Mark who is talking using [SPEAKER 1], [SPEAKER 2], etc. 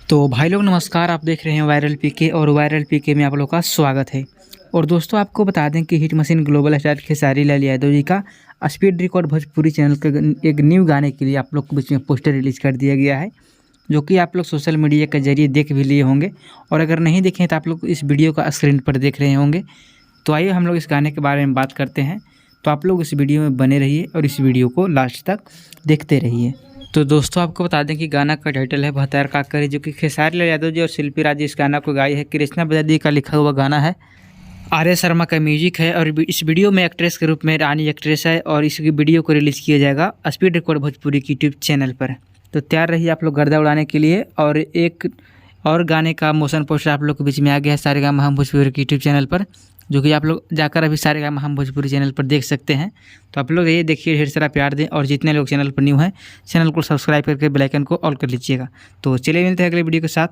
[SPEAKER 1] तो भाई लोग नमस्कार, आप देख रहे हैं वायरल पीके और वायरल पीके में आप लोग का स्वागत है। और दोस्तों आपको बता दें कि hit machine global star Khesari Lal Yadav ji का स्पीड रिकॉर्ड भोजपुरी चैनल के एक न्यू गाने के लिए आप लोग को बीच में पोस्टर रिलीज़ कर दिया गया है, जो कि आप लोग सोशल मीडिया के जरिए देख भी लिए होंगे। और अगर नहीं देखें तो आप लोग इस वीडियो का स्क्रीन पर देख रहे होंगे। तो आइए हम लोग इस गाने के बारे में बात करते हैं। तो आप लोग इस वीडियो में बने रहिए और इस वीडियो को लास्ट तक देखते रहिए। तो दोस्तों आपको बता दें कि गाना का टाइटल है भतार काकर, जो कि खेसारी लाल यादव जी और शिल्पी राज इस गाना को गाई है। कृष्णा बजादी का लिखा हुआ गाना है, आर्य शर्मा का म्यूजिक है। और इस वीडियो में एक्ट्रेस के रूप में रानी एक्ट्रेस है। और इस वीडियो को रिलीज़ किया जाएगा स्पीड रिकॉर्ड भोजपुरी की यूट्यूब चैनल पर। तो तैयार रहिए आप लोग गर्दा उड़ाने के लिए। और एक और गाने का मोशन पोस्टर आप लोग के बीच में आ गया है सारेगामा हम भोजपुरी की यूट्यूब चैनल पर, जो कि आप लोग जाकर अभी सारेगामा हम भोजपुरी चैनल पर देख सकते हैं। तो आप लोग ये देखिए, ढेर सारा प्यार दें। और जितने लोग चैनल पर न्यू हैं, चैनल को सब्सक्राइब करके बेल आइकन को ऑल कर लीजिएगा। तो चलिए मिलते हैं अगले वीडियो के साथ।